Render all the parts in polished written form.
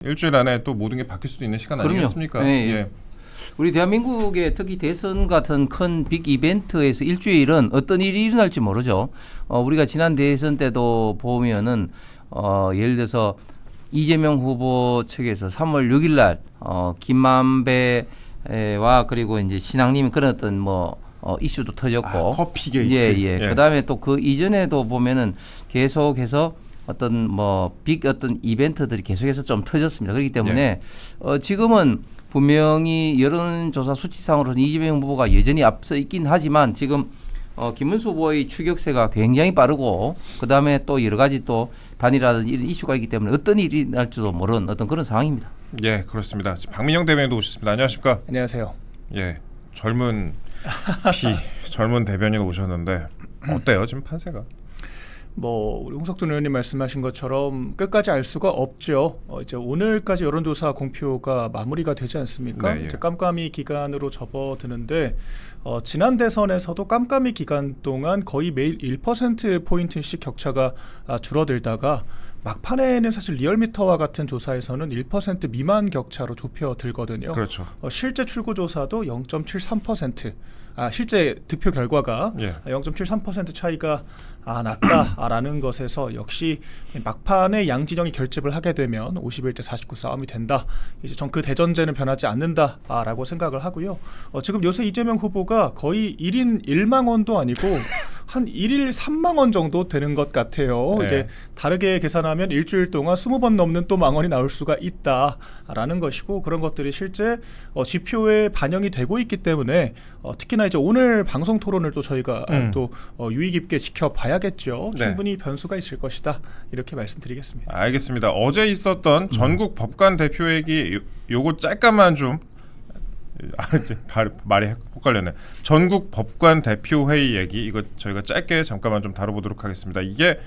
일주일 안에 또 모든 게 바뀔 수도 있는 시간 그럼요. 아니겠습니까? 네, 예. 우리 대한민국의 특히 대선 같은 큰 빅 이벤트에서 일주일은 어떤 일이 일어날지 모르죠. 우리가 지난 대선 때도 보면은 예를 들어서 이재명 후보 측에서 3월 6일 날 김만배와 그리고 이제 신앙님이 그런 어떤 이슈도 터졌고 커피 게이트. 예. 그다음에 또 그 이전에도 보면은 계속해서 어떤 빅 어떤 이벤트들이 계속해서 좀 터졌습니다. 그렇기 때문에 지금은 분명히 여론조사 수치상으로는 이재명 후보가 여전히 앞서 있긴 하지만 지금 김문수 후보의 추격세가 굉장히 빠르고 그다음에 또 여러 가지 또 단일화든 이런 이슈가 있기 때문에 어떤 일이 날지도 모르는 어떤 그런 상황입니다. 예, 그렇습니다. 박민영 대변인도 오셨습니다. 안녕하십니까? 안녕하세요. 예, 젊은 대변인 오셨는데 어때요 지금 판세가? 우리 홍석준 의원님 말씀하신 것처럼 끝까지 알 수가 없죠. 이제 오늘까지 여론조사 공표가 마무리가 되지 않습니까? 네, 예. 이제 깜깜이 기간으로 접어드는데 지난 대선에서도 깜깜이 기간 동안 거의 매일 1% 포인트씩 격차가 줄어들다가 막판에는 사실 리얼미터와 같은 조사에서는 1% 미만 격차로 좁혀들거든요. 그렇죠. 실제 출구조사도 0.73%. 실제 득표 결과가 0.73% 차이가 났다라는 것에서 역시 막판에 양진영이 결집을 하게 되면 51대 49 싸움이 된다. 이제 전 그 대전제는 변하지 않는다라고 생각을 하고요. 지금 요새 이재명 후보가 거의 1인 1만 원도 아니고 한 1일 3만 원 정도 되는 것 같아요. 네. 이제 다르게 계산하면 일주일 동안 20번 넘는 또 망원이 나올 수가 있다라는 것이고 그런 것들이 실제 지표에 반영이 되고 있기 때문에 특히나 이제 오늘 방송 토론을 또 저희가 또 유의 깊게 지켜봐야겠죠. 네. 충분히 변수가 있을 것이다. 이렇게 말씀드리겠습니다. 알겠습니다. 어제 있었던 전국 법관 대표회기 요거 잠깐만 좀 말이 헷갈렸네. 전국 법관 대표 회의 얘기 이거 저희가 짧게 잠깐만 좀 다뤄보도록 하겠습니다. 이게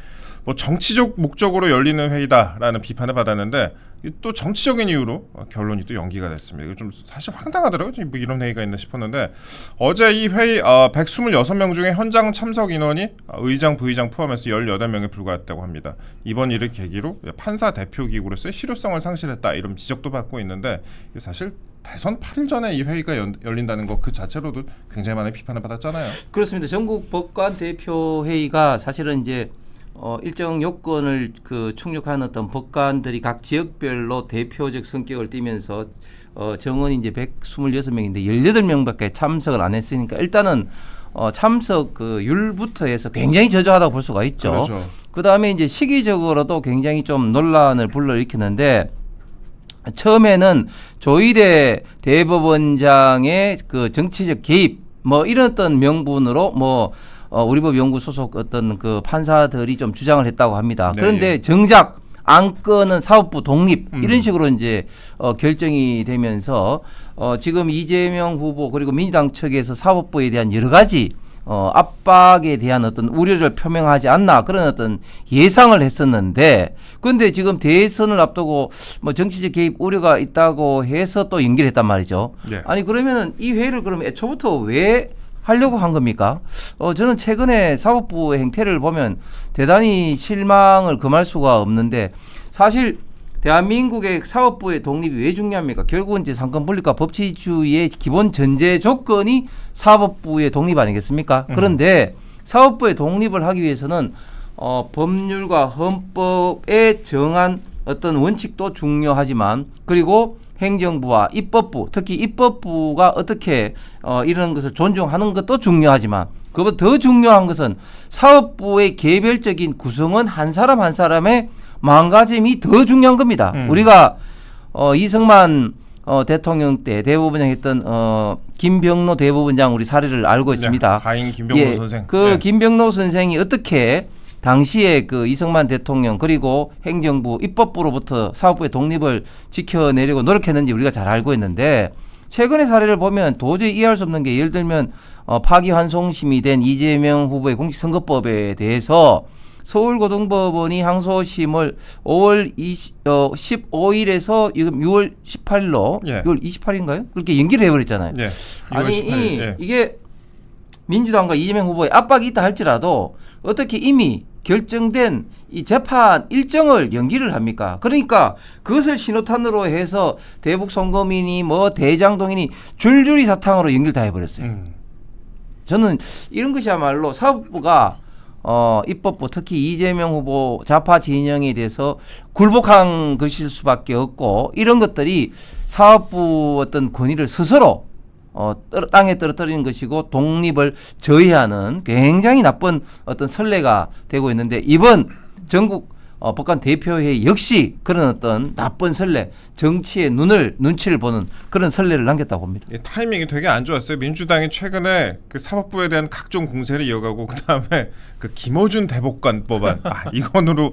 정치적 목적으로 열리는 회의다라는 비판을 받았는데 또 정치적인 이유로 결론이 또 연기가 됐습니다. 이거 좀 사실 황당하더라고요. 이런 회의가 있나 싶었는데 어제 이 회의 126명 중에 현장 참석 인원이 의장, 부의장 포함해서 18명에 불과했다고 합니다. 이번 일을 계기로 판사 대표 기구로서의 실효성을 상실했다 이런 지적도 받고 있는데 사실 대선 8일 전에 이 회의가 열린다는 것 그 자체로도 굉장히 많은 비판을 받았잖아요. 그렇습니다. 전국 법관 대표 회의가 사실은 이제 일정 요건을 충족하는 어떤 법관들이 각 지역별로 대표적 성격을 띠면서 정원이 이제 126명인데 18명밖에 참석을 안 했으니까 일단은 참석 율부터 해서 굉장히 저조하다고 볼 수가 있죠. 그렇죠. 그다음에 이제 시기적으로도 굉장히 좀 논란을 불러일으켰는데 처음에는 조희대 대법원장의 정치적 개입 이런 어떤 명분으로 우리법 연구 소속 어떤 판사들이 좀 주장을 했다고 합니다. 네, 그런데 정작 안건은 사법부 독립 이런 식으로 이제 결정이 되면서 지금 이재명 후보 그리고 민주당 측에서 사법부에 대한 여러 가지 압박에 대한 어떤 우려를 표명하지 않나 그런 어떤 예상을 했었는데 그런데 지금 대선을 앞두고 정치적 개입 우려가 있다고 해서 또 연기했단 말이죠. 네. 아니 그러면은 이 회의를 그럼 애초부터 왜 하려고 한 겁니까? 저는 최근에 사법부의 행태를 보면 대단히 실망을 금할 수가 없는데 사실 대한민국의 사법부의 독립이 왜 중요합니까? 결국은 이제 상권분립과 법치주의의 기본 전제 조건이 사법부의 독립 아니겠습니까? 그런데 사법부의 독립을 하기 위해서는 법률과 헌법에 정한 어떤 원칙도 중요하지만 그리고 행정부와 입법부, 특히 입법부가 어떻게 이런 것을 존중하는 것도 중요하지만 그보다 더 중요한 것은 사법부의 개별적인 구성원 한 사람 한 사람의 마음가짐이 더 중요한 겁니다. 우리가 이승만 대통령 때 대법원장 했던 김병로 대법원장 우리 사례를 알고 있습니다. 가인 김병로 선생. 김병로 선생이 어떻게 당시에 이승만 대통령 그리고 행정부 입법부로부터 사법부의 독립을 지켜내려고 노력했는지 우리가 잘 알고 있는데 최근의 사례를 보면 도저히 이해할 수 없는 게 예를 들면 파기환송심이 된 이재명 후보의 공직선거법에 대해서 서울고등법원이 항소심을 5월 15일에서 6월 18일로 6월 28일인가요? 그렇게 연기를 해버렸잖아요. 아니 이게 민주당과 이재명 후보의 압박이 있다 할지라도 어떻게 이미 결정된 이 재판 일정을 연기를 합니까? 그러니까 그것을 신호탄으로 해서 대북 송금이니 뭐 대장동이니 줄줄이 사탕으로 연기를 다 해버렸어요. 저는 이런 것이야말로 사법부가 입법부 특히 이재명 후보 좌파 진영에 대해서 굴복한 것일 수밖에 없고 이런 것들이 사법부 어떤 권위를 스스로 땅에 떨어뜨리는 것이고 독립을 저해하는 굉장히 나쁜 어떤 선례가 되고 있는데 이번 전국 법관 대표회의 역시 그런 어떤 나쁜 선례, 정치의 눈치를 보는 그런 선례를 남겼다고 봅니다. 예, 타이밍이 되게 안 좋았어요. 민주당이 최근에 그 사법부에 대한 각종 공세를 이어가고 그다음에 그 김어준 대법관 법안 이건으로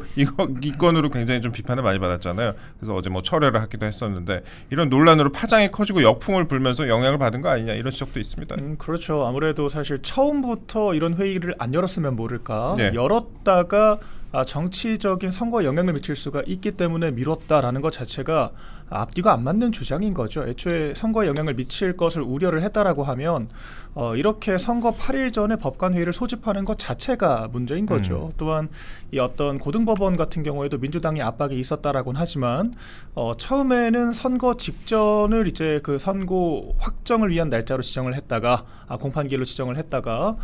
굉장히 좀 비판을 많이 받았잖아요. 그래서 어제 뭐 철회를 하기도 했었는데 이런 논란으로 파장이 커지고 역풍을 불면서 영향을 받은 거 아니냐 이런 지적도 있습니다. 그렇죠. 아무래도 사실 처음부터 이런 회의를 안 열었으면 모를까. 네. 열었다가 정치적인 선거에 영향을 미칠 수가 있기 때문에 미뤘다라는 것 자체가 앞뒤가 안 맞는 주장인 거죠. 애초에 선거에 영향을 미칠 것을 우려를 했다라고 하면 이렇게 선거 8일 전에 법관회의를 소집하는 것 자체가 문제인 거죠. 또한 이 어떤 고등법원 같은 경우에도 민주당의 압박이 있었다라고는 하지만 처음에는 선거 직전을 이제 그 선고 확정을 위한 날짜로 지정을 했다가 공판기일로 지정을 했다가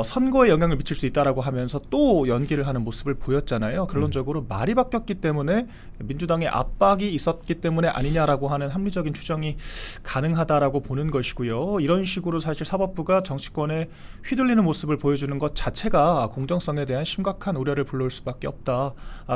선거에 영향을 미칠 수 있다라고 하면서 또 연기를 하는 모습을 보였잖아요. 결론적으로 말이 바뀌었기 때문에 민주당의 압박이 있었기 때문에 아니냐라고 하는 합리적인 추정이 가능하다라고 보는 것이고요. 이런 식으로 사실 사법부가 정치권에 휘둘리는 모습을 보여주는 것 자체가 공정성에 대한 심각한 우려를 불러올 수밖에 없다.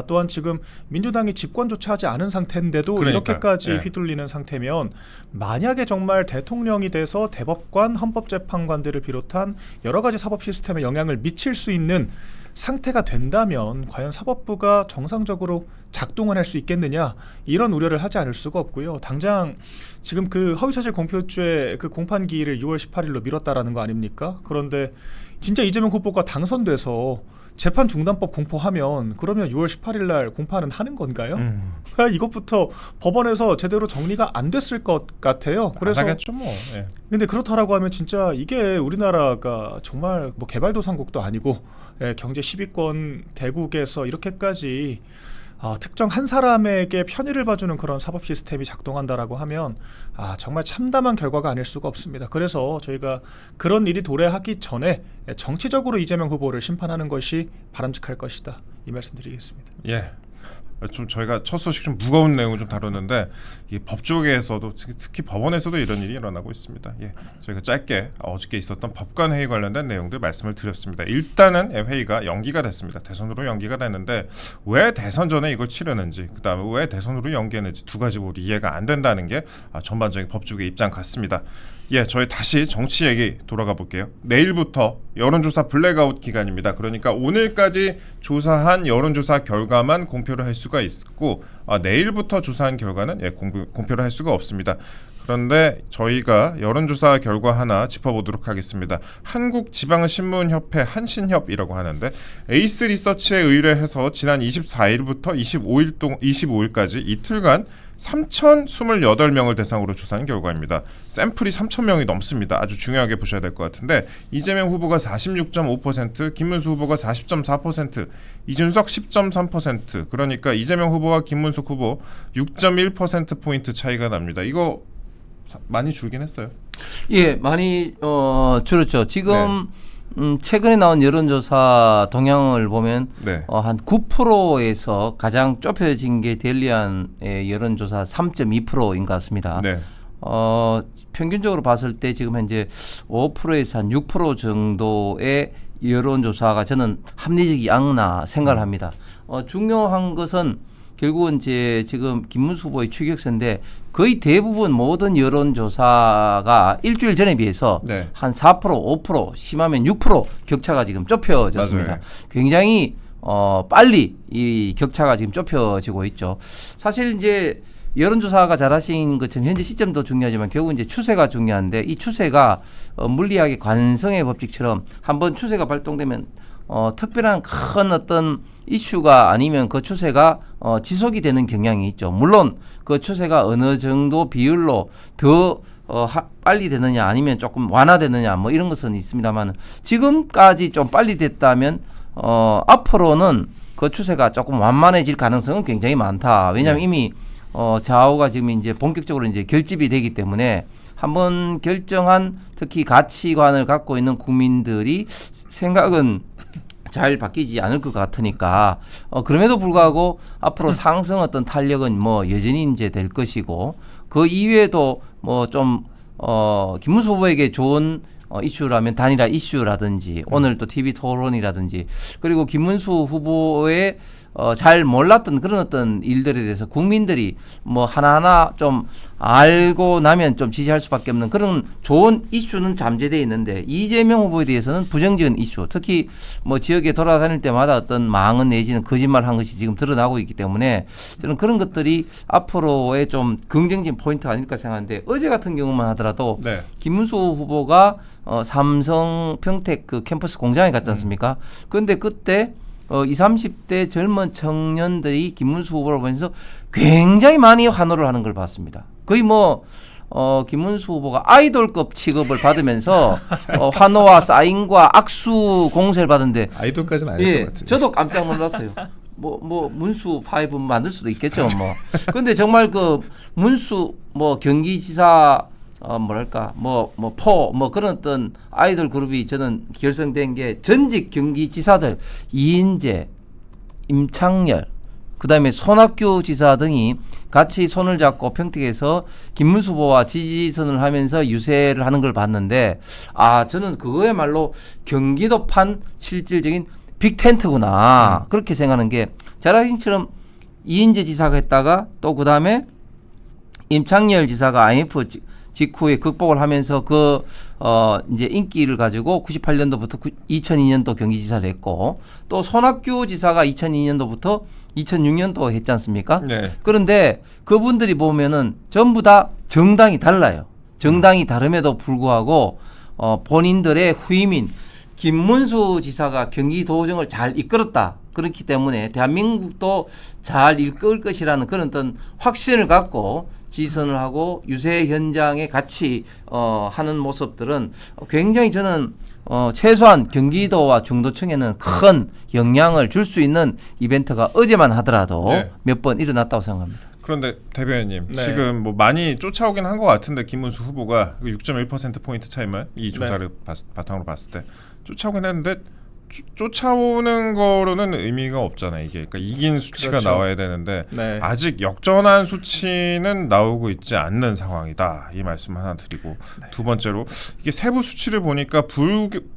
또한 지금 민주당이 집권조차 하지 않은 상태인데도 이렇게까지 휘둘리는 상태면 만약에 정말 대통령이 돼서 대법관, 헌법재판관들을 비롯한 여러 가지 사법 시스템에 영향을 미칠 수 있는 상태가 된다면 과연 사법부가 정상적으로 작동을 할 수 있겠느냐 이런 우려를 하지 않을 수가 없고요. 당장 지금 그 허위사실 공표죄 그 공판기일을 6월 18일로 미뤘다라는 거 아닙니까? 그런데 진짜 이재명 후보가 당선돼서 재판 중단법 공포하면 그러면 6월 18일 날 공판은 하는 건가요? 이것부터 법원에서 제대로 정리가 안 됐을 것 같아요. 그래서 하겠죠, 뭐. 예. 근데 그렇다라고 하면 진짜 이게 우리나라가 정말 뭐 개발도상국도 아니고 경제 10위권 대국에서 이렇게까지 특정 한 사람에게 편의를 봐주는 그런 사법 시스템이 작동한다라고 하면 정말 참담한 결과가 아닐 수가 없습니다. 그래서 저희가 그런 일이 도래하기 전에 정치적으로 이재명 후보를 심판하는 것이 바람직할 것이다. 이 말씀드리겠습니다. 예. 좀 저희가 첫 소식 좀 무거운 내용을 좀 다뤘는데 이 법조계에서도 특히 법원에서도 이런 일이 일어나고 있습니다. 예, 저희가 짧게 어저께 있었던 법관 회의 관련된 내용들 말씀을 드렸습니다. 일단은 회의가 연기가 됐습니다. 대선으로 연기가 됐는데 왜 대선 전에 이걸 치르는지 그다음에 왜 대선으로 연기했는지 두 가지 모두 이해가 안 된다는 게 전반적인 법조계 입장 같습니다. 예, 저희 다시 정치 얘기 돌아가 볼게요. 내일부터 여론조사 블랙아웃 기간입니다. 그러니까 오늘까지 조사한 여론조사 결과만 공표를 할 수가 있고 내일부터 조사한 결과는 공표를 할 수가 없습니다. 그런데 저희가 여론조사 결과 하나 짚어보도록 하겠습니다. 한국지방신문협회 한신협이라고 하는데 에이스 리서치에 의뢰해서 지난 24일부터 25일까지 이틀간 3,028명을 대상으로 조사한 결과입니다. 샘플이 3,000명이 넘습니다. 아주 중요하게 보셔야 될 것 같은데 이재명 후보가 46.5%, 김문수 후보가 40.4%, 이준석 10.3%, 그러니까 이재명 후보와 김문수 후보 6.1%포인트 차이가 납니다. 이거 많이 줄긴 했어요. 예, 많이 줄었죠. 지금 최근에 나온 여론조사 동향을 보면 한 9%에서 가장 좁혀진 게 델리안의 여론조사 3.2%인 것 같습니다. 네. 평균적으로 봤을 때 지금 현재 5%에서 한 6% 정도의 여론조사가 저는 합리적이 않나 생각을 합니다. 중요한 것은 결국은 이제 지금 김문수 후보의 추격세인데 거의 대부분 모든 여론조사가 일주일 전에 비해서 한 4%, 5%, 심하면 6% 격차가 지금 좁혀졌습니다. 맞아요. 굉장히 빨리 이 격차가 지금 좁혀지고 있죠. 사실 이제 여론조사가 잘하신 것처럼 현재 시점도 중요하지만 결국 이제 추세가 중요한데 이 추세가 물리학의 관성의 법칙처럼 한번 추세가 발동되면 특별한 큰 어떤 이슈가 아니면 그 추세가 지속이 되는 경향이 있죠. 물론 그 추세가 어느 정도 비율로 더 빨리 되느냐 아니면 조금 완화되느냐 뭐 이런 것은 있습니다만 지금까지 좀 빨리 됐다면 앞으로는 그 추세가 조금 완만해질 가능성은 굉장히 많다. 왜냐하면 이미 좌우가 지금 이제 본격적으로 이제 결집이 되기 때문에 한번 결정한 특히 가치관을 갖고 있는 국민들이 생각은 잘 바뀌지 않을 것 같으니까 그럼에도 불구하고 앞으로 상승 어떤 탄력은 뭐 여전히 이제 될 것이고 그 이외에도 뭐 좀 김문수 후보에게 좋은 이슈라면 단일화 이슈라든지 오늘 또 TV 토론이라든지 그리고 김문수 후보의 잘 몰랐던 그런 어떤 일들에 대해서 국민들이 뭐 하나하나 좀 알고 나면 좀 지지할 수밖에 없는 그런 좋은 이슈는 잠재되어 있는데 이재명 후보에 대해서는 부정적인 이슈 특히 뭐 지역에 돌아다닐 때마다 어떤 망언 내지는 거짓말 한 것이 지금 드러나고 있기 때문에 저는 그런 것들이 앞으로의 좀 긍정적인 포인트 아닐까 생각하는데 어제 같은 경우만 하더라도 네. 김문수 후보가 삼성 평택 그 캠퍼스 공장에 갔지 않습니까? 그런데 그때 20, 30대 젊은 청년들이 김문수 후보를 보면서 굉장히 많이 환호를 하는 걸 봤습니다. 거의 뭐 김문수 후보가 아이돌급 취급을 받으면서 환호와 사인과 악수 공세를 받은데 아이돌까지는 아닐 것 같은데. 저도 깜짝 놀랐어요. 뭐 문수 파이브 만들 수도 있겠죠. 뭐. 근데 정말 그 문수 뭐 경기지사 뭐랄까 뭐 그런 어떤 아이돌 그룹이 저는 결성된 게 전직 경기지사들 이인재, 임창열, 그다음에 손학규 지사 등이 같이 손을 잡고 평택에서 김문수 후보와 지지선을 하면서 유세를 하는 걸 봤는데 저는 그거야말로 경기도판 실질적인 빅텐트구나 그렇게 생각하는 게 자라신처럼 이인재 지사가 했다가 또 그다음에 임창열 지사가 IMF 직후에 극복을 하면서 이제 인기를 가지고 98년도부터 2002년도 경기지사를 했고 또 손학규 지사가 2002년도부터 2006년도 했지 않습니까? 네. 그런데 그분들이 보면은 전부 다 정당이 달라요. 정당이 다름에도 불구하고 본인들의 후임인 김문수 지사가 경기도정을 잘 이끌었다. 그렇기 때문에 대한민국도 잘 이끌 것이라는 그런 어떤 확신을 갖고 지선을 하고 유세 현장에 같이 하는 모습들은 굉장히 저는 최소한 경기도와 중도층에는 큰 영향을 줄 수 있는 이벤트가 어제만 하더라도 네. 몇 번 일어났다고 생각합니다. 그런데 대변인님 네. 지금 뭐 많이 쫓아오긴 한 것 같은데 김문수 후보가 6.1%포인트 차이만 이 조사를 바탕으로 봤을 때 쫓아오긴 했는데 쫓아오는 거로는 의미가 없잖아요. 이게 그러니까 이긴 수치가 그렇죠. 나와야 되는데 네. 아직 역전한 수치는 나오고 있지 않는 상황이다. 이 말씀 하나 드리고 두 번째로 이게 세부 수치를 보니까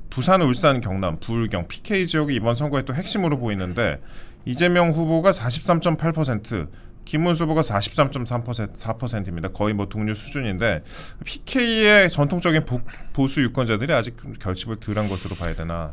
부산, 울산, 경남, 부울경, PK 지역이 이번 선거의 또 핵심으로 보이는데 이재명 후보가 43.8%, 김문수 후보가 43.4%입니다. 거의 뭐 동률 수준인데 PK의 전통적인 보수 유권자들이 아직 결집을 덜한 것으로 봐야 되나?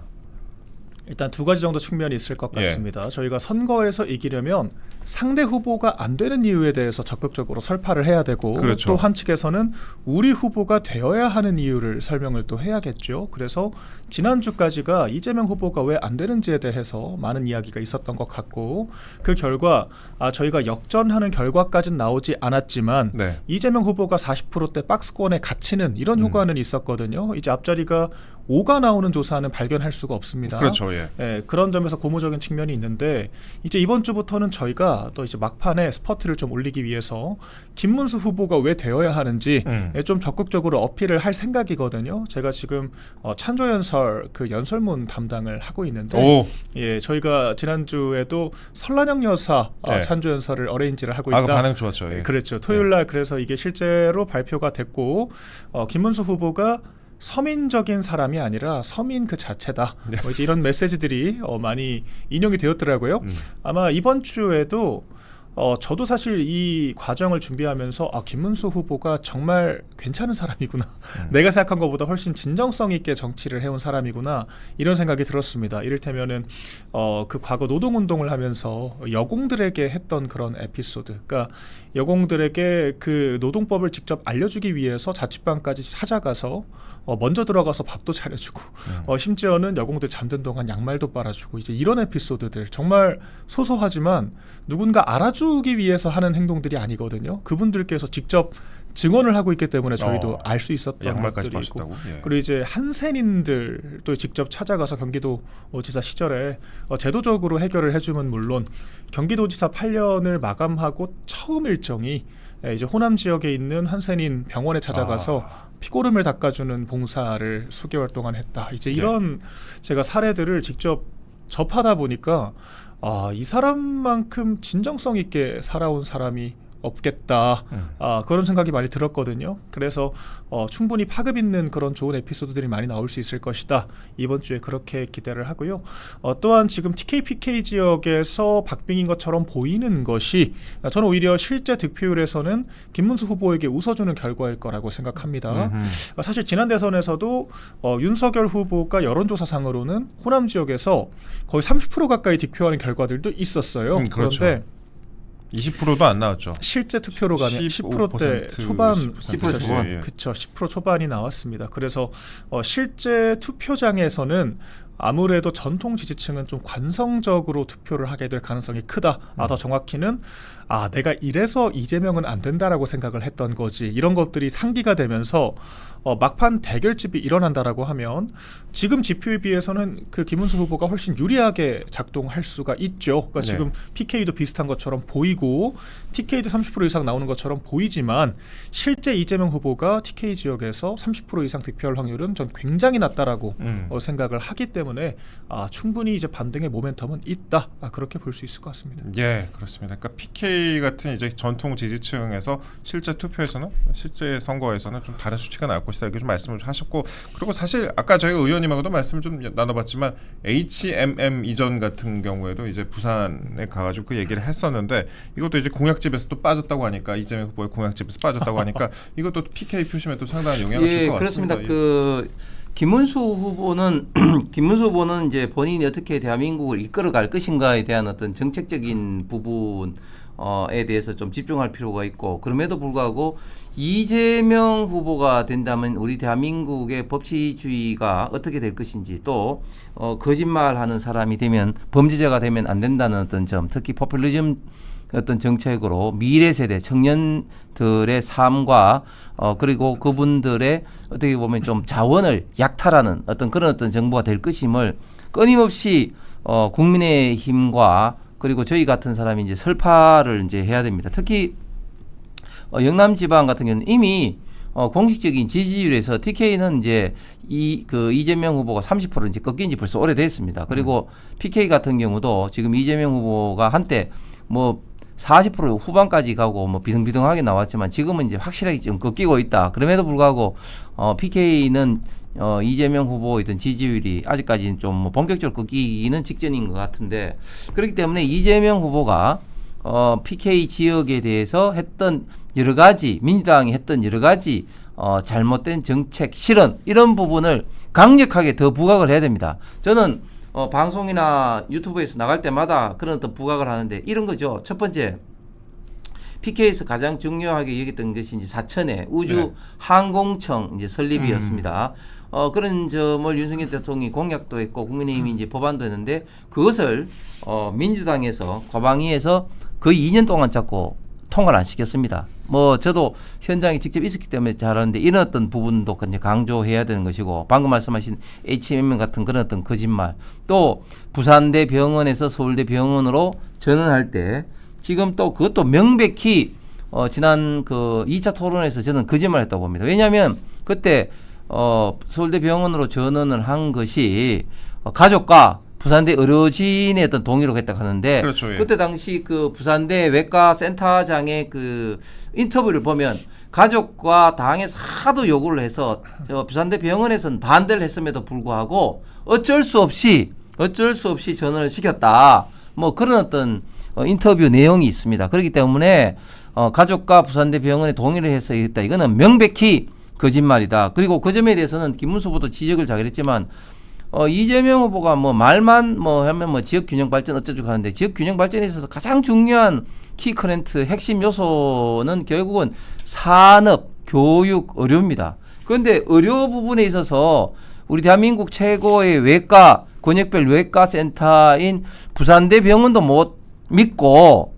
일단 두 가지 정도 측면이 있을 것 같습니다. 저희가 선거에서 이기려면 상대 후보가 안 되는 이유에 대해서 적극적으로 설파를 해야 되고 그렇죠. 또 한 측에서는 우리 후보가 되어야 하는 이유를 설명을 또 해야겠죠. 그래서 지난주까지가 이재명 후보가 왜 안 되는지에 대해서 많은 이야기가 있었던 것 같고 그 결과 저희가 역전하는 결과까지는 나오지 않았지만 네. 이재명 후보가 40%대 박스권에 갇히는 이런 효과는 있었거든요. 이제 앞자리가 5가 나오는 조사는 발견할 수가 없습니다. 그렇죠. 예. 예, 그런 점에서 고무적인 측면이 있는데 이제 이번 주부터는 저희가 또 이제 막판에 스퍼트를 좀 올리기 위해서 김문수 후보가 왜 되어야 하는지 좀 적극적으로 어필을 할 생각이거든요. 제가 지금 찬조연설 그 연설문 담당을 하고 있는데 예, 저희가 지난주에도 설란영 여사 네. 찬조연설을 어레인지를 하고 있다. 그 반응 좋았죠. 예. 그랬죠. 토요일날 그래서 이게 실제로 발표가 됐고 김문수 후보가 서민적인 사람이 아니라 서민 그 자체다. 뭐 이제 이런 메시지들이 많이 인용이 되었더라고요. 아마 이번 주에도 저도 사실 이 과정을 준비하면서 김문수 후보가 정말 괜찮은 사람이구나. 내가 생각한 것보다 훨씬 진정성 있게 정치를 해온 사람이구나. 이런 생각이 들었습니다. 이를테면은 그 과거 노동운동을 하면서 여공들에게 했던 그런 에피소드. 그러니까 여공들에게 그 노동법을 직접 알려주기 위해서 자취방까지 찾아가서 먼저 들어가서 밥도 차려주고 심지어는 여공들 잠든 동안 양말도 빨아주고 이제 이런 에피소드들 정말 소소하지만 누군가 알아주기 위해서 하는 행동들이 아니거든요. 그분들께서 직접 증언을 하고 있기 때문에 저희도 알 수 있었던 양말까지 것들이고 마셨다고. 예. 그리고 이제 한센인들도 직접 찾아가서 경기도 지사 시절에 제도적으로 해결을 해주면 물론 경기도지사 8년을 마감하고 처음 일정이 이제 호남 지역에 있는 한센인 병원에 찾아가서 피고름을 닦아주는 봉사를 수개월 동안 했다. 이제 이런 제가 사례들을 직접 접하다 보니까 이 사람만큼 진정성 있게 살아온 사람이 없겠다. 그런 생각이 많이 들었거든요. 그래서 충분히 파급 있는 그런 좋은 에피소드들이 많이 나올 수 있을 것이다. 이번 주에 그렇게 기대를 하고요. 또한 지금 TK, PK 지역에서 박빙인 것처럼 보이는 것이 저는 오히려 실제 득표율에서는 김문수 후보에게 웃어주는 결과일 거라고 생각합니다. 사실 지난 대선에서도 윤석열 후보가 여론조사상으로는 호남 지역에서 거의 30% 가까이 득표하는 결과들도 있었어요. 그렇죠. 그런데 20%도 안 나왔죠. 실제 투표로 가면 10%대 15% 초반, 10% 초반. 예. 그쵸, 10% 초반이 나왔습니다. 그래서 실제 투표장에서는 아무래도 전통 지지층은 좀 관성적으로 투표를 하게 될 가능성이 크다. 더 정확히는 내가 이래서 이재명은 안 된다라고 생각을 했던 거지. 이런 것들이 상기가 되면서 막판 대결집이 일어난다라고 하면 지금 지표에 비해서는 그 김문수 후보가 훨씬 유리하게 작동할 수가 있죠. 그러니까 지금 PK도 비슷한 것처럼 보이고 TK도 30% 이상 나오는 것처럼 보이지만 실제 이재명 후보가 TK 지역에서 30% 이상 득표할 확률은 전 굉장히 낮다라고 생각을 하기 때문에 충분히 이제 반등의 모멘텀은 있다. 그렇게 볼 수 있을 것 같습니다. 예, 그렇습니다. 그러니까 PK 같은 이제 전통 지지층에서 실제 투표에서는 실제 선거에서는 좀 다른 수치가 나올 것이다. 이렇게 좀 말씀을 하셨고, 그리고 사실 아까 저희가 의원님하고도 말씀을 좀 나눠봤지만 HMM 이전 같은 경우에도 이제 부산에 가가지고 그 얘기를 했었는데 이것도 이제 공약집에서 또 빠졌다고 하니까 이재명 후보의 공약집에서 빠졌다고 하니까 이것도 PK 표심에 또 상당한 영향을 줄 것 같습니다. 그렇습니다. 김문수 후보는 이제 본인이 어떻게 대한민국을 이끌어갈 것인가에 대한 어떤 정책적인 부분에 대해서 좀 집중할 필요가 있고, 그럼에도 불구하고 이재명 후보가 된다면 우리 대한민국의 법치주의가 어떻게 될 것인지, 또 거짓말하는 사람이 되면 범죄자가 되면 안 된다는 어떤 점, 특히 포퓰리즘 어떤 정책으로 미래 세대 청년들의 삶과 그리고 그분들의 어떻게 보면 좀 자원을 약탈하는 어떤 그런 어떤 정부가 될 것임을 끊임없이 국민의힘과 그리고 저희 같은 사람이 이제 설파를 이제 해야 됩니다. 특히 영남 지방 같은 경우는 이미 공식적인 지지율에서 TK는 이제 이재명 후보가 30% 이제 꺾인 지 벌써 오래됐습니다. 그리고 PK 같은 경우도 지금 이재명 후보가 한때 40% 후반까지 가고 비등비등하게 나왔지만 지금은 이제 확실하게 좀 꺾이고 있다. 그럼에도 불구하고 PK는 이재명 후보의 어떤 지지율이 아직까지는 좀 본격적으로 꺾이기는 직전인 것 같은데, 그렇기 때문에 이재명 후보가 PK 지역에 대해서 했던 여러 가지, 민주당이 했던 여러 가지 잘못된 정책 실현, 이런 부분을 강력하게 더 부각을 해야 됩니다. 저는 방송이나 유튜브에서 나갈 때마다 그런 어떤 부각을 하는데 이런 거죠. 첫 번째, PK에서 가장 중요하게 여겼던 것이 이제 사천의 우주 항공청 이제 설립이었습니다. 그런 점을 윤석열 대통령이 공약도 했고 국민의힘이 이제 법안도 했는데 그것을 민주당에서 과방위에서 거의 2년 동안 잡고 통과를 안 시켰습니다. 저도 현장에 직접 있었기 때문에 잘 아는데 이런 어떤 부분도 이제 강조해야 되는 것이고, 방금 말씀하신 HMM 같은 그런 어떤 거짓말, 또 부산대 병원에서 서울대 병원으로 전환할 때 지금 또 그것도 명백히 지난 그 2차 토론에서 저는 거짓말했다고 봅니다. 왜냐하면 그때 서울대 병원으로 전환을 한 것이 가족과 부산대 의료진의 어떤 동의로 했다고 하는데, 그렇죠, 예. 그때 당시 그 부산대 외과 센터장의 그 인터뷰를 보면 가족과 당에서 하도 요구를 해서 부산대 병원에서는 반대를 했음에도 불구하고 어쩔 수 없이 전환을 시켰다. 그런 어떤 인터뷰 내용이 있습니다. 그렇기 때문에 가족과 부산대 병원에 동의를 해서 했다. 이거는 명백히 거짓말이다. 그리고 그 점에 대해서는 김문수 후보도 지적을 잘했지만 이재명 후보가 말만 하면 지역 균형 발전 어쩌고 하는데, 지역 균형 발전에 있어서 가장 중요한 키 커런트 핵심 요소는 결국은 산업, 교육, 의료입니다. 그런데 의료 부분에 있어서 우리 대한민국 최고의 외과, 권역별 외과 센터인 부산대 병원도 못 믿고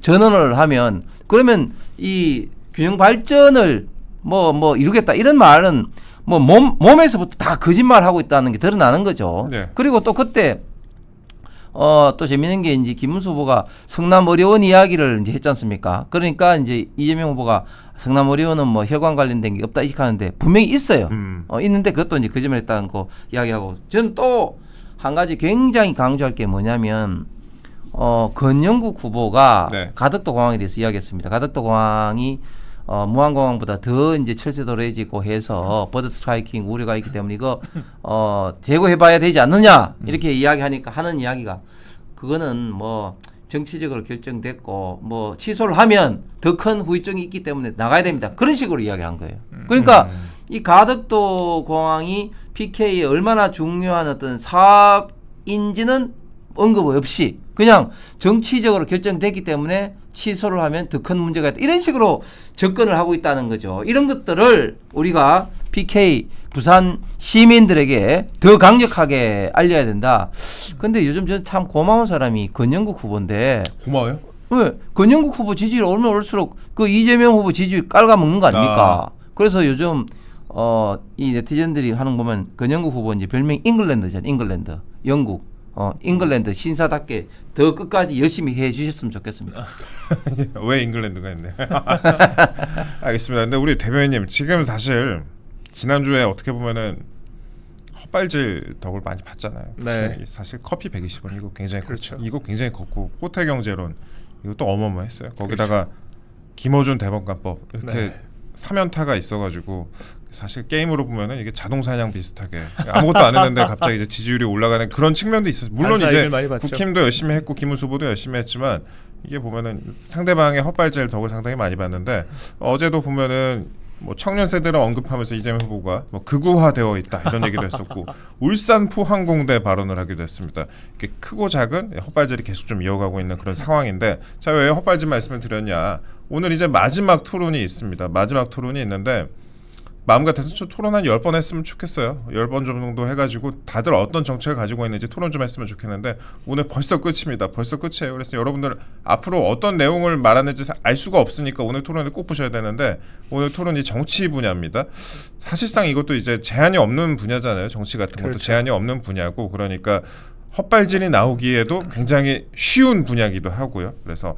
전원을 하면, 그러면 이 균형 발전을 뭐 이루겠다 이런 말은 뭐 몸에서부터 다 거짓말하고 있다는 게 드러나는 거죠. 네. 그리고 또 그때 또 재밌는 게 이제 김문수 후보가 성남 의료원 이야기를 이제 했지 않습니까? 그러니까 이제 이재명 후보가 성남 의료원은 뭐 혈관 관련된 게 없다 이렇게 하는데 분명히 있어요. 있는데 그것도 이제 거짓말했다는 거 이야기하고 저는 또 한 가지 굉장히 강조할 게 뭐냐면 권영국 후보가 네. 가덕도 공항에 대해서 이야기했습니다. 가덕도 공항이 무안공항보다 더 이제 철새도래지고 해서 버드 스트라이킹 우려가 있기 때문에 이거 제거해봐야 되지 않느냐 이렇게 이야기하니까 하는 이야기가 그거는 뭐 정치적으로 결정됐고 뭐 취소를 하면 더 큰 후유증이 있기 때문에 나가야 됩니다. 그런 식으로 이야기를 한 거예요. 그러니까 이 가덕도 공항이 PK에 얼마나 중요한 어떤 사업인지는 언급 없이 그냥 정치적으로 결정됐기 때문에 취소를 하면 더 큰 문제가 있다. 이런 식으로 접근을 하고 있다는 거죠. 이런 것들을 우리가 PK 부산 시민들에게 더 강력하게 알려야 된다. 근데 요즘 저는 참 고마운 사람이 권영국 후보인데 고마워요. 왜? 권영국 후보 지지율 오르면 올수록 그 이재명 후보 지지율 깔아먹는 거 아닙니까? 그래서 요즘 이 네티즌들이 하는 거 보면 권영국 후보 이제 별명이 잉글랜드잖아요. 잉글랜드. 영국. 잉글랜드 신사답게 더 끝까지 열심히 해 주셨으면 좋겠습니다. 왜 잉글랜드가 있네. 알겠습니다. 근데 우리 대변인님 지금 사실 지난주에 어떻게 보면은 헛발질 덕을 많이 봤잖아요. 네. 사실 커피 120원 이거 굉장히 그렇죠. 이거 굉장히 컸고 호텔 경제론 이것도 어마어마했어요. 거기다가 김어준 대법관법 이렇게 네. 사면타가 있어가지고 사실 게임으로 보면은 이게 자동 사냥 비슷하게 아무것도 안 했는데 갑자기 이제 지지율이 올라가는 그런 측면도 있었어요. 물론 이제 많이 봤죠. 국힘도 열심히 했고 김문수 후보도 열심히 했지만 이게 보면은 상대방의 헛발질 덕을 상당히 많이 봤는데 어제도 보면은 뭐 청년 세대를 언급하면서 이재명 후보가 뭐 극우화되어 있다 이런 얘기도 했었고 울산포 항공대 발언을 하기도 했습니다. 이렇게 크고 작은 헛발질이 계속 좀 이어가고 있는 그런 상황인데 자, 왜 헛발질 말씀을 드렸냐? 오늘 이제 마지막 토론이 있습니다. 마지막 토론이 있는데 마음 같아서 토론 한 10번 했으면 좋겠어요. 10번 정도 해가지고 다들 어떤 정책을 가지고 있는지 토론 좀 했으면 좋겠는데 오늘 벌써 끝입니다. 벌써 끝이에요. 그래서 여러분들 앞으로 어떤 내용을 말하는지 알 수가 없으니까 오늘 토론을 꼭 보셔야 되는데 오늘 토론이 정치 분야입니다. 사실상 이것도 이제 제한이 없는 분야잖아요. 정치 같은 것도 그렇죠. 제한이 없는 분야고 그러니까 헛발질이 나오기에도 굉장히 쉬운 분야기도 하고요. 그래서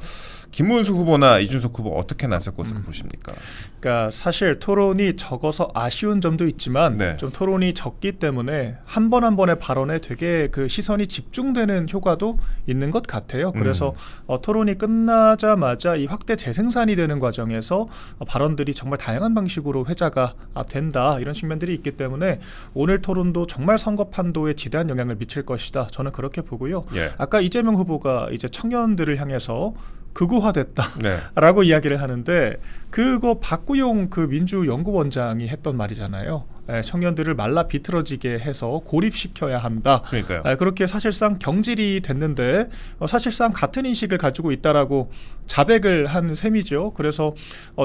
김문수 후보나 이준석 후보 어떻게 나설 것으로 보십니까? 그러니까 사실 토론이 적어서 아쉬운 점도 있지만 네. 좀 토론이 적기 때문에 한 번 한 번의 발언에 되게 그 시선이 집중되는 효과도 있는 것 같아요. 그래서 토론이 끝나자마자 이 확대 재생산이 되는 과정에서 발언들이 정말 다양한 방식으로 회자가 된다 이런 측면들이 있기 때문에 오늘 토론도 정말 선거 판도에 지대한 영향을 미칠 것이다. 저는 그렇게 보고요. 예. 아까 이재명 후보가 이제 청년들을 향해서 극우화됐다라고 네. 이야기를 하는데 그거 박구용 그 민주연구원장이 했던 말이잖아요. 청년들을 말라 비틀어지게 해서 고립시켜야 한다. 그러니까요. 그렇게 사실상 경질이 됐는데 사실상 같은 인식을 가지고 있다라고 자백을 한 셈이죠. 그래서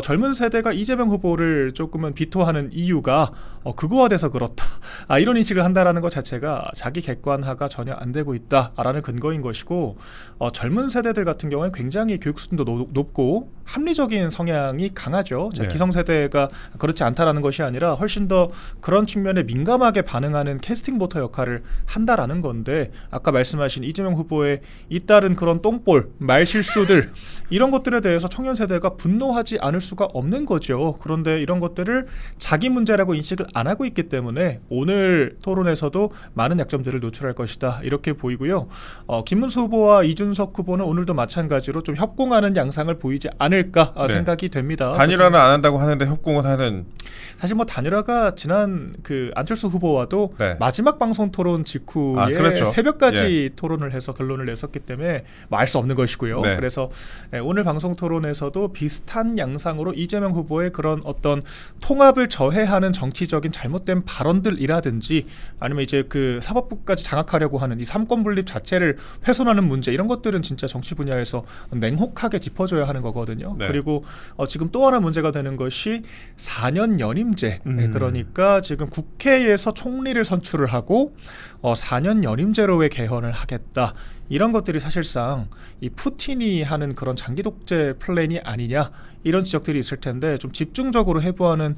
젊은 세대가 이재명 후보를 조금은 비토하는 이유가 극우화돼서 그렇다. 이런 인식을 한다라는 것 자체가 자기 객관화가 전혀 안 되고 있다라는 근거인 것이고 젊은 세대들 같은 경우는 굉장히 교육 수준도 높고 합리적인 성향이 강하죠. 네. 기성세대가 그렇지 않다라는 것이 아니라 훨씬 더 그런 측면에 민감하게 반응하는 캐스팅 보터 역할을 한다라는 건데 아까 말씀하신 이재명 후보의 잇따른 그런 똥볼, 말실수들 이런 것들에 대해서 청년 세대가 분노하지 않을 수가 없는 거죠. 그런데 이런 것들을 자기 문제라고 인식을 안 하고 있기 때문에 오늘 토론에서도 많은 약점들을 노출할 것이다. 이렇게 보이고요. 김문수 후보와 이준석 후보는 오늘도 마찬가지로 좀 협공하는 양상을 보이지 않을까 네. 생각이 됩니다. 단일화는 안 한다고 하는데 협공을 하는 사실 뭐 단일화가 지난 그 안철수 후보와도 네. 마지막 방송 토론 직후에 그렇죠. 새벽까지 토론을 해서 결론을 냈었기 때문에 뭐 알 수 없는 것이고요. 네. 그래서 오늘 방송 토론에서도 비슷한 양상으로 이재명 후보의 그런 어떤 통합을 저해하는 정치적인 잘못된 발언들이라든지 아니면 이제 그 사법부까지 장악하려고 하는 이 삼권 분립 자체를 훼손하는 문제 이런 것들은 진짜 정치 분야에서 냉혹하게 짚어줘야 하는 거거든요. 네. 그리고 지금 또 하나 문제가 되는 것이 4년 4년 연임제 그러니까 지금 국회에서 총리를 선출을 하고 4년 연임제로의 개헌을 하겠다. 이런 것들이 사실상 이 푸틴이 하는 그런 장기 독재 플랜이 아니냐 이런 지적들이 있을 텐데 좀 집중적으로 해부하는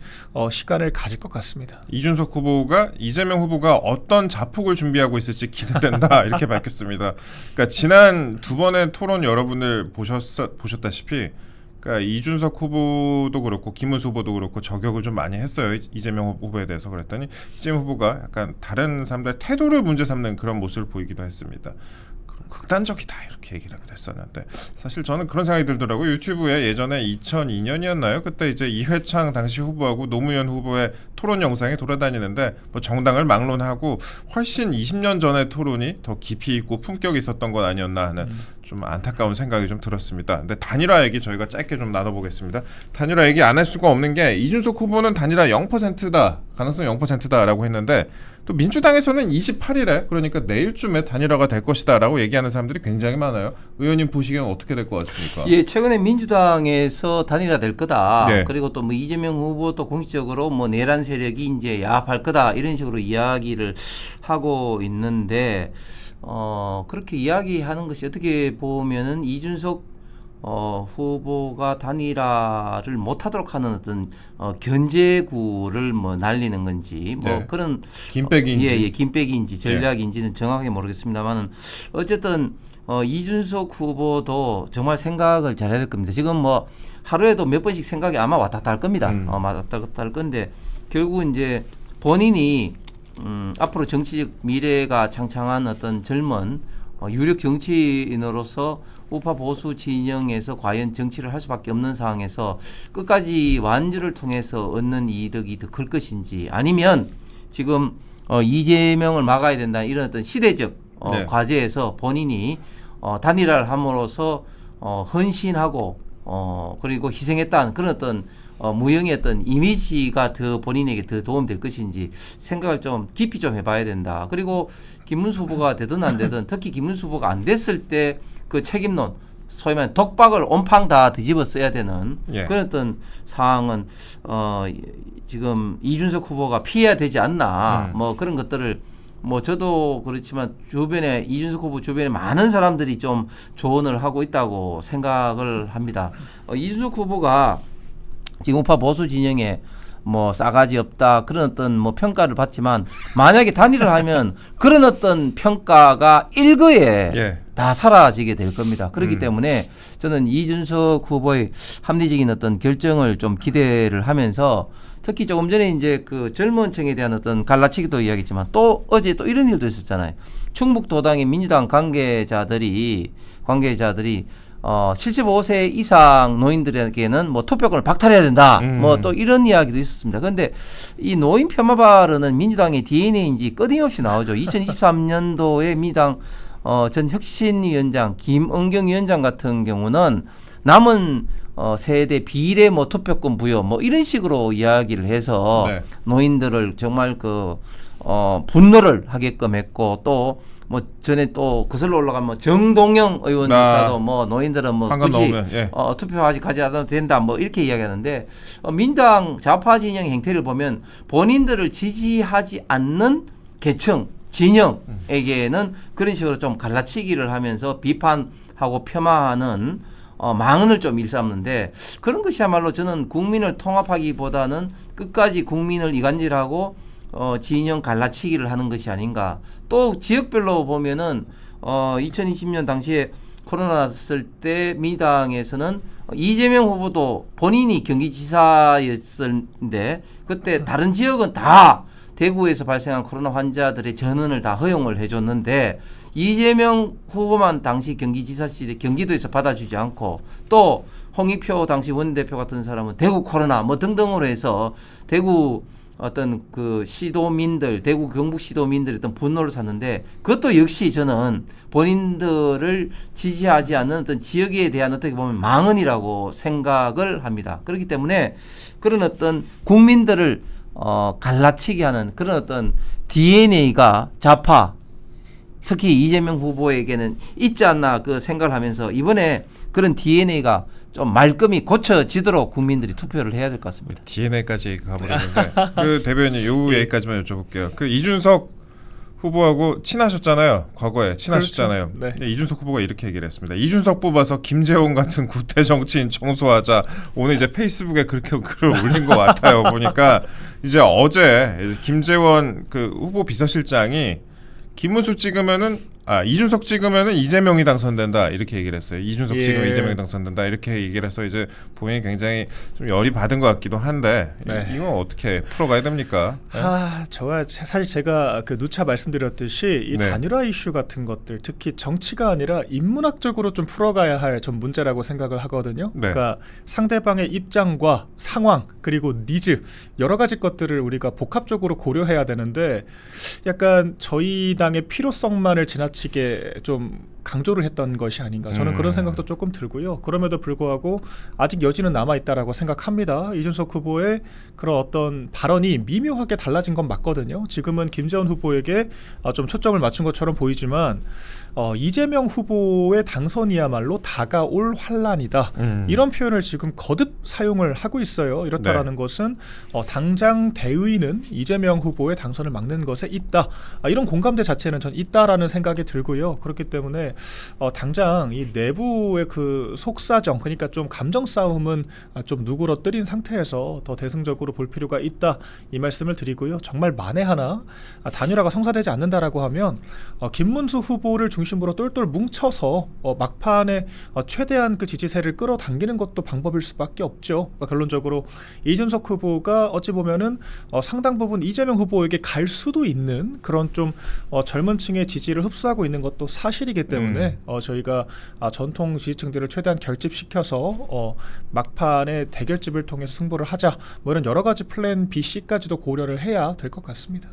시간을 가질 것 같습니다. 이준석 후보가 이재명 후보가 어떤 자폭을 준비하고 있을지 기대된다 이렇게 밝혔습니다. 그러니까 지난 두 번의 토론 여러분들 보셨다시피 그러니까 이준석 후보도 그렇고 김문수 후보도 그렇고 저격을 좀 많이 했어요. 이재명 후보에 대해서. 그랬더니 이재명 후보가 약간 다른 사람들의 태도를 문제 삼는 그런 모습을 보이기도 했습니다. 극단적이다 이렇게 얘기를 했었는데 사실 저는 그런 생각이 들더라고요. 유튜브에 예전에 2002년이었나요? 그때 이제 이회창 당시 후보하고 노무현 후보의 토론 영상이 돌아다니는데 뭐 정당을 막론하고 훨씬 20년 전의 토론이 더 깊이 있고 품격이 있었던 건 아니었나 하는 좀 안타까운 생각이 좀 들었습니다. 근데 단일화 얘기 저희가 짧게 좀 나눠보겠습니다. 단일화 얘기 안 할 수가 없는 게 이준석 후보는 단일화 0%다 가능성 0%다라고 했는데 또 민주당에서는 28일에 그러니까 내일쯤에 단일화가 될 것이다라고 얘기하는 사람들이 굉장히 많아요. 의원님 보시기엔 어떻게 될 것 같습니까? 예, 최근에 민주당에서 단일화 될 거다. 네. 그리고 또 뭐 이재명 후보도 공식적으로 뭐 내란 세력이 이제 야합할 거다 이런 식으로 이야기를 하고 있는데 그렇게 이야기하는 것이 어떻게 보면은 이준석 후보가 단일화를 못하도록 하는 어떤 견제구를 뭐 날리는 건지 뭐 네. 그런 김백인지 예, 김백인지 전략인지는 정확하게 모르겠습니다만은 어쨌든 이준석 후보도 정말 생각을 잘해야 될 겁니다. 지금 뭐 하루에도 몇 번씩 생각이 아마 왔다 갔다 할 겁니다. 왔다 갔다 할 건데 결국 이제 본인이 앞으로 정치적 미래가 창창한 어떤 젊은 유력 정치인으로서 우파 보수 진영에서 과연 정치를 할 수밖에 없는 상황에서 끝까지 완주를 통해서 얻는 이득이 더 클 것인지 아니면 지금 이재명을 막아야 된다는 이런 어떤 시대적 네. 과제에서 본인이 단일화를 함으로써 헌신하고 그리고 희생했다는 그런 어떤 무형의 어떤 이미지가 더 본인에게 더 도움될 것인지 생각을 좀 깊이 좀 해봐야 된다. 그리고 김문수 후보가 되든 안 되든 특히 김문수 후보가 안 됐을 때 그 책임론 소위 말하는 독박을 온팡 다 뒤집어 써야 되는 예. 그런 어떤 상황은 지금 이준석 후보가 피해야 되지 않나 뭐 그런 것들을 뭐 저도 그렇지만 주변에 이준석 후보 주변에 많은 사람들이 좀 조언을 하고 있다고 생각을 합니다. 이준석 후보가 지금 우파 보수 진영에 뭐 싸가지 없다 그런 어떤 뭐 평가를 받지만 만약에 단일을 하면 그런 어떤 평가가 일거에 예. 다 사라지게 될 겁니다. 그렇기 때문에 저는 이준석 후보의 합리적인 어떤 결정을 좀 기대를 하면서 특히 조금 전에 이제 그 젊은 층에 대한 어떤 갈라치기도 이야기했지만 또 어제 또 이런 일도 있었잖아요. 충북도당의 민주당 관계자들이 75세 이상 노인들에게는 뭐 투표권을 박탈해야 된다. 뭐 또 이런 이야기도 있었습니다. 그런데 이 노인 폄하 발언은 민주당의 DNA인지 끊임없이 나오죠. 2023년도에 민주당 전 혁신위원장 김은경 위원장 같은 경우는 남은 세대 비례 뭐 투표권 부여 뭐 이런 식으로 이야기를 해서 네. 노인들을 정말 그 분노를 하게끔 했고 또 뭐 전에 또 거슬러 올라가면 정동영 의원조차도 뭐 노인들은 뭐 한간 굳이 넣으면, 예. 투표하지 가지 않아도 된다 뭐 이렇게 이야기하는데 민당 좌파 진영 행태를 보면 본인들을 지지하지 않는 계층 진영에게는 그런 식으로 좀 갈라치기를 하면서 비판하고 폄하하는 망언을 좀 일삼는데 그런 것이야말로 저는 국민을 통합하기보다는 끝까지 국민을 이간질하고 진영 갈라치기를 하는 것이 아닌가. 또 지역별로 보면은 2020년 당시에 코로나 났을 때 민주당에서는 이재명 후보도 본인이 경기지사였는데 그때 다른 지역은 다 대구에서 발생한 코로나 환자들의 전원을 다 허용을 해줬는데 이재명 후보만 당시 경기지사실에 경기도에서 받아주지 않고 또 홍익표 당시 원내대표 같은 사람은 대구 코로나 뭐 등등으로 해서 대구 어떤 그 시도민들 대구 경북 시도민들의 어떤 분노를 샀는데 그것도 역시 저는 본인들을 지지하지 않는 어떤 지역에 대한 어떻게 보면 망언이라고 생각을 합니다. 그렇기 때문에 그런 어떤 국민들을 갈라치게 하는 그런 어떤 DNA가 좌파 특히 이재명 후보에게는 있지 않나 그 생각을 하면서 이번에 그런 DNA가 좀 말끔히 고쳐지도록 국민들이 투표를 해야 될 것 같습니다. DNA까지 가버렸는데 그 대변인 요 얘기까지만 여쭤볼게요. 그 이준석 후보하고 친하셨잖아요. 과거에 친하셨잖아요. 그렇죠. 네. 이준석 후보가 이렇게 얘기를 했습니다. 이준석 뽑아서 김재원 같은 구태 정치인 청소하자. 오늘 이제 페이스북에 그렇게 글을 올린 것 같아요. 보니까 이제 어제 김재원 그 후보 비서실장이 김문수 찍으면은 이준석 찍으면은 이재명이 당선된다 이렇게 얘기를 했어요. 이준석 찍으면 이재명이 당선된다 이렇게 얘기를 해서 이제 본인이 굉장히 좀 열이 받은 것 같기도 한데 이건 어떻게 풀어가야 됩니까? 사실 제가 그 누차 말씀드렸듯이 이 단일화 이슈 같은 것들 특히 정치가 아니라 인문학적으로 좀 풀어가야 할 좀 문제라고 생각을 하거든요. 그러니까 상대방의 입장과 상황 그리고 니즈 여러 가지 것들을 우리가 복합적으로 고려해야 되는데 약간 저희 당의 필요성만을 지나치게 좀 강조를 했던 것이 아닌가 저는 그런 생각도 조금 들고요. 그럼에도 불구하고 아직 여지는 남아있다라고 생각합니다. 이준석 후보의 그런 어떤 발언이 미묘하게 달라진 건 맞거든요. 지금은 김재원 후보에게 좀 초점을 맞춘 것처럼 보이지만 이재명 후보의 당선이야말로 다가올 환란이다. 이런 표현을 지금 거듭 사용을 하고 있어요. 이렇다라는 것은 당장 대의는 이재명 후보의 당선을 막는 것에 있다. 이런 공감대 자체는 전 있다라는 생각이 들고요. 그렇기 때문에 당장 이 내부의 그 속사정 그러니까 좀 감정 싸움은 좀 누그러뜨린 상태에서 더 대승적으로 볼 필요가 있다. 이 말씀을 드리고요. 정말 만에 하나 단일화가 성사되지 않는다라고 하면 김문수 후보를 중심으로 똘똘 뭉쳐서 막판에 최대한 그 지지세를 끌어당기는 것도 방법일 수밖에 없죠. 결론적으로 이준석 후보가 어찌 보면은 상당 부분 이재명 후보에게 갈 수도 있는 그런 좀 젊은 층의 지지를 흡수하고 있는 것도 사실이기 때문에 저희가 전통 지지층들을 최대한 결집시켜서 막판에 대결집을 통해서 승부를 하자 뭐 이런 여러 가지 플랜 B, C까지도 고려를 해야 될 것 같습니다.